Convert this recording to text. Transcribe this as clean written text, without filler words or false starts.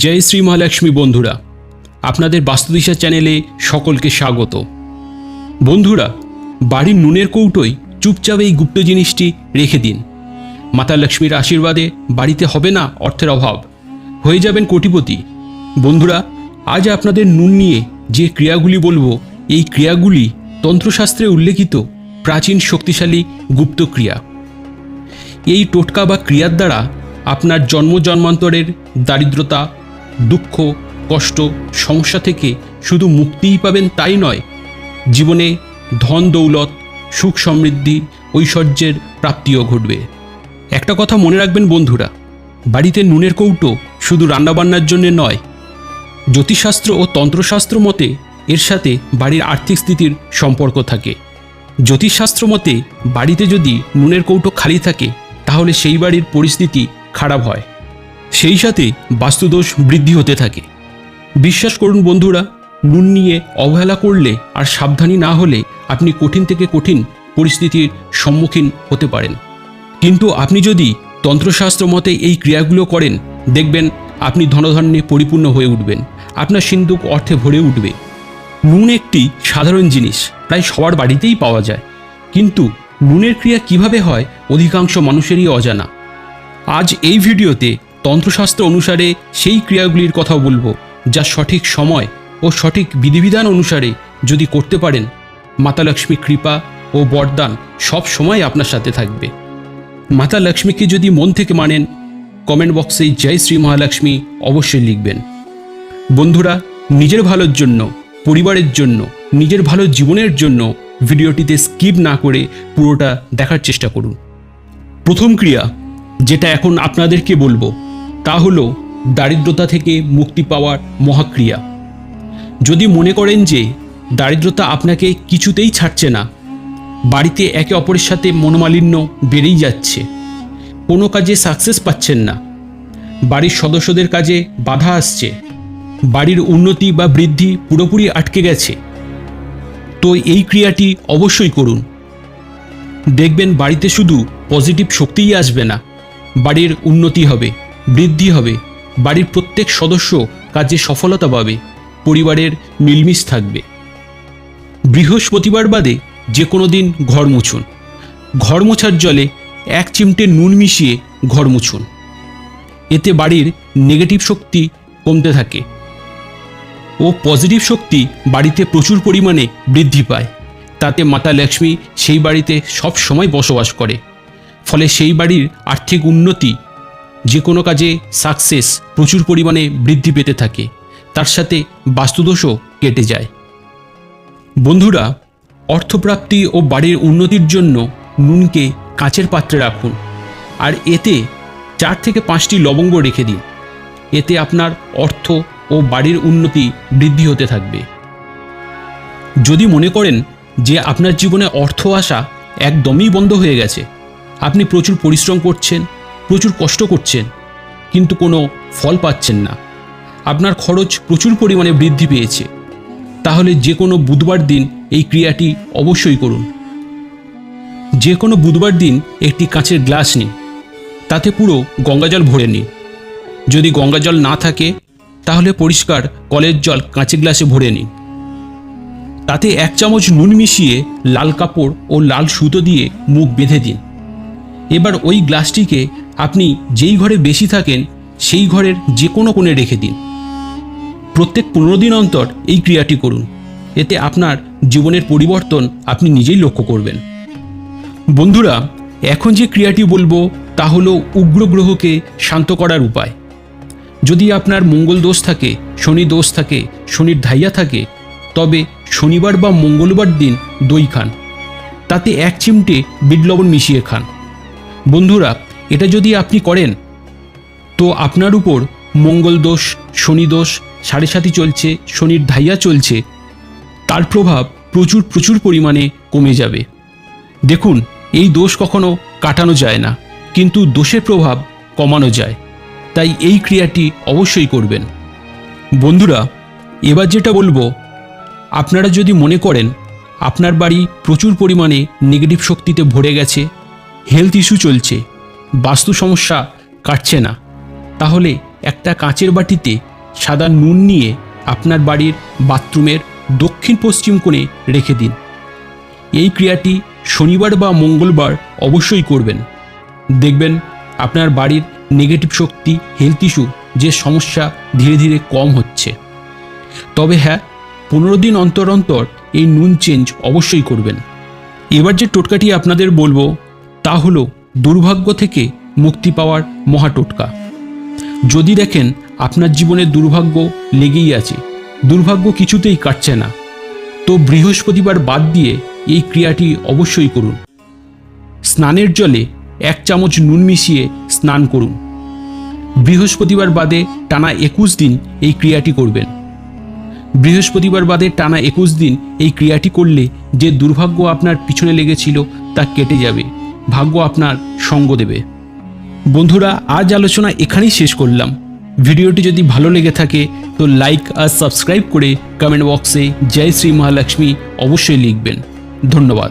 জয় শ্রী মহালক্ষ্মী বন্ধুরা, আপনাদের বাস্তুদিশা চ্যানেলে সকলকে স্বাগত। বন্ধুরা, বাড়ির নুনের কৌটোয় চুপচাপ এই গুপ্ত জিনিসটি রেখে দিন। মাতা লক্ষ্মীর আশীর্বাদে বাড়িতে হবে না অর্থের অভাব, হয়ে যাবেন কোটিপতি। বন্ধুরা, আজ আপনাদের নুন নিয়ে যে ক্রিয়াগুলি বলবো, এই ক্রিয়াগুলি তন্ত্রশাস্ত্রে উল্লেখিত প্রাচীন শক্তিশালী গুপ্ত ক্রিয়া। এই টোটকা বা ক্রিয়ার দ্বারা আপনার জন্ম জন্মান্তরের দারিদ্রতা, দুঃখ, কষ্ট, সমস্যা থেকে শুধু মুক্তিই পাবেন তাই নয়, জীবনে ধন দৌলত, সুখ সমৃদ্ধি, ঐশ্বর্যের প্রাপ্তিও ঘটবে। একটা কথা মনে রাখবেন বন্ধুরা, বাড়িতে নুনের কৌটো শুধু রান্নাবান্নার জন্য নয়। জ্যোতিষশাস্ত্র ও তন্ত্রশাস্ত্র মতে এর সাথে বাড়ির আর্থিক স্থিতির সম্পর্ক থাকে। জ্যোতিষশাস্ত্র মতে বাড়িতে যদি নুনের কৌটো খালি থাকে তাহলে সেই বাড়ির পরিস্থিতি খারাপ হয়, সেই সাথে বাস্তুদোষ বৃদ্ধি হতে থাকে। বিশ্বাস করুন বন্ধুরা, নুন নিয়ে অবহেলা করলে আর সাবধানী না হলে আপনি কঠিন থেকে কঠিন পরিস্থিতির সম্মুখীন হতে পারেন। কিন্তু আপনি যদি তন্ত্রশাস্ত্র মতে এই ক্রিয়াগুলো করেন, দেখবেন আপনি ধনধান্যে পরিপূর্ণ হয়ে উঠবেন, আপনার সিন্ধুক অর্থে ভরে উঠবে। নুন একটি সাধারণ জিনিস, প্রায় সবার বাড়িতেই পাওয়া যায়, কিন্তু নুনের ক্রিয়া কিভাবে হয় অধিকাংশ মানুষেরই অজানা। আজ এই ভিডিওতে তন্ত্রশাস্ত্র অনুসারে সেই ক্রিয়াগুলির কথা বলবো, যা সঠিক সময় ও সঠিক বিধিবিধান অনুসারে যদি করতে পারেন, মাতা লক্ষ্মীর কৃপা ও বরদান সব সময় আপনার সাথে থাকবে। মাতা লক্ষ্মীকে যদি মন থেকে মানেন, কমেন্ট বক্সে জয় শ্রী মহালক্ষ্মী অবশ্যই লিখবেন। বন্ধুরা, নিজের ভালোর জন্য, পরিবারের জন্য, নিজের ভালো জীবনের জন্য ভিডিওটিতে স্কিপ না করে পুরোটা দেখার চেষ্টা করুন। প্রথম ক্রিয়া যেটা এখন আপনাদেরকে বলবো তা হলো দারিদ্রতা থেকে মুক্তি পাওয়ার মহাক্রিয়া। যদি মনে করেন যে দারিদ্রতা আপনাকে কিছুতেই ছাড়ছে না, বাড়িতে একে অপরের সাথে মনোমালিন্য বেড়েই যাচ্ছে, কোনো কাজে সাকসেস পাচ্ছেন না, বাড়ির সদস্যদের কাজে বাধা আসছে, বাড়ির উন্নতি বা বৃদ্ধি পুরোপুরি আটকে গেছে, তো এই ক্রিয়াটি অবশ্যই করুন। দেখবেন বাড়িতে শুধু পজিটিভ শক্তিই আসবে না, বাড়ির উন্নতি হবে, বৃদ্ধি হবে, বাড়ির প্রত্যেক সদস্য কাজে সফলতা পাবে, পরিবারের মিলমিশ থাকবে। বৃহস্পতিবার বাদে যে কোনো দিন ঘর মুছুন। ঘর মোছার জলে 1 চিমটে নুন মিশিয়ে ঘর মুছুন। এতে বাড়ির নেগেটিভ শক্তি কমতে থাকে ও পজিটিভ শক্তি বাড়িতে প্রচুর পরিমাণে বৃদ্ধি পায়। তাতে মাতা লক্ষ্মী সেই বাড়িতে সব সময় বসবাস করে, ফলে সেই বাড়ির আর্থিক উন্নতি, যে কোনো কাজে সাকসেস প্রচুর পরিমাণে বৃদ্ধি পেতে থাকে, তার সাথে বাস্তুদোষও কেটে যায়। বন্ধুরা, অর্থপ্রাপ্তি ও বাড়ির উন্নতির জন্য নুনকে কাঁচের পাত্রে রাখুন, আর এতে 4 থেকে 5টি লবঙ্গ রেখে দিন। এতে আপনার অর্থ ও বাড়ির উন্নতি বৃদ্ধি হতে থাকবে। যদি মনে করেন যে আপনার জীবনে অর্থ আসা একদমই বন্ধ হয়ে গেছে, আপনি প্রচুর পরিশ্রম করছেন, প্রচুর কষ্ট করছেন, কিন্তু কোনো ফল পাচ্ছেন না, আপনার খরচ প্রচুর পরিমাণে বৃদ্ধি পেয়েছে, তাহলে যে কোনো বুধবার দিন এই ক্রিয়াটি অবশ্যই করুন। যে কোনো বুধবার দিন একটি কাঁচের গ্লাস নিন, তাতে পুরো গঙ্গাজল ভরে নিন। যদি গঙ্গাজল না থাকে তাহলে পরিষ্কার কলের জল কাঁচের গ্লাসে ভরে নিন। তাতে 1 চামচ নুন মিশিয়ে লাল কাপড় ও লাল সুতো দিয়ে মুখ বেঁধে দিন। এবার ওই গ্লাসটিকে আপনি যেই ঘরে বেশি থাকেন সেই ঘরের যে কোনো কোণে রেখে দিন। প্রত্যেক 15 দিন অন্তর এই ক্রিয়াটি করুন। এতে আপনার জীবনের পরিবর্তন আপনি নিজেই লক্ষ্য করবেন। বন্ধুরা, এখন যে ক্রিয়াটি বলবো তা হলো উগ্র গ্রহকে শান্ত করার উপায়। যদি আপনার মঙ্গল দোষ থাকে, শনি দোষ থাকে, শনির ধাইয়া থাকে, তবে শনিবার বা মঙ্গলবার দিন দই খান, তাতে 1 চিমটে বিট লবণ মিশিয়ে খান। বন্ধুরা, এটা যদি আপনি করেন তো আপনার উপর মঙ্গল দোষ, শনি দোষ, 7.5 চলছে, শনির ধাইয়া চলছে, তার প্রভাব প্রচুর পরিমাণে কমে যাবে। দেখুন, এই দোষ কখনো কাটানো যায় না, কিন্তু দোষের প্রভাব কমানো যায়, তাই এই ক্রিয়াটি অবশ্যই করবেন। বন্ধুরা, এবার যেটা বলবো, আপনারা যদি মনে করেন আপনার বাড়ি প্রচুর পরিমাণে নেগেটিভ শক্তিতে ভরে গেছে, হেলথ ইস্যু চলছে, বাস্তু সমস্যা কাটছে না, তাহলে একটা কাঁচের বাটিতে সাদা নুন নিয়ে আপনার বাড়ির বাথরুমের দক্ষিণ পশ্চিম কোণে রেখে দিন। এই ক্রিয়াটি শনিবার বা মঙ্গলবার অবশ্যই করবেন। দেখবেন আপনার বাড়ির নেগেটিভ শক্তি, হেলথ ইস্যু যে সমস্যা ধীরে ধীরে কম হচ্ছে। তবে হ্যাঁ, 15 দিন অন্তর অন্তর এই নুন চেঞ্জ অবশ্যই করবেন। এবার যে টোটকাটি আপনাদের বলবো তা হলো দুর্ভাগ্য থেকে মুক্তি পাওয়ার মহা টোটকা। যদি দেখেন আপনার জীবনে দুর্ভাগ্য লেগেই আছে, দুর্ভাগ্য কিছুতেই কাটছে না, তো বৃহস্পতিবার বাদ দিয়ে এই ক্রিয়াটি অবশ্যই করুন। স্নানের জলে 1 চামচ নুন মিশিয়ে স্নান করুন। বৃহস্পতিবার বাদে টানা 21 দিন এই ক্রিয়াটি করবেন। বৃহস্পতিবার বাদে টানা 21 দিন এই ক্রিয়াটি করলে যে দুর্ভাগ্য আপনার পিছনে লেগেছিল তা কেটে যাবে, ভাগ্য আপনার সঙ্গ দেবে। বন্ধুরা, আজ আলোচনা এখানেই শেষ করলাম। ভিডিওটি যদি ভালো লেগে থাকে তো লাইক আর সাবস্ক্রাইব করে কমেন্ট বক্সে জয় শ্রী মহালক্ষ্মী অবশ্যই লিখবেন। ধন্যবাদ।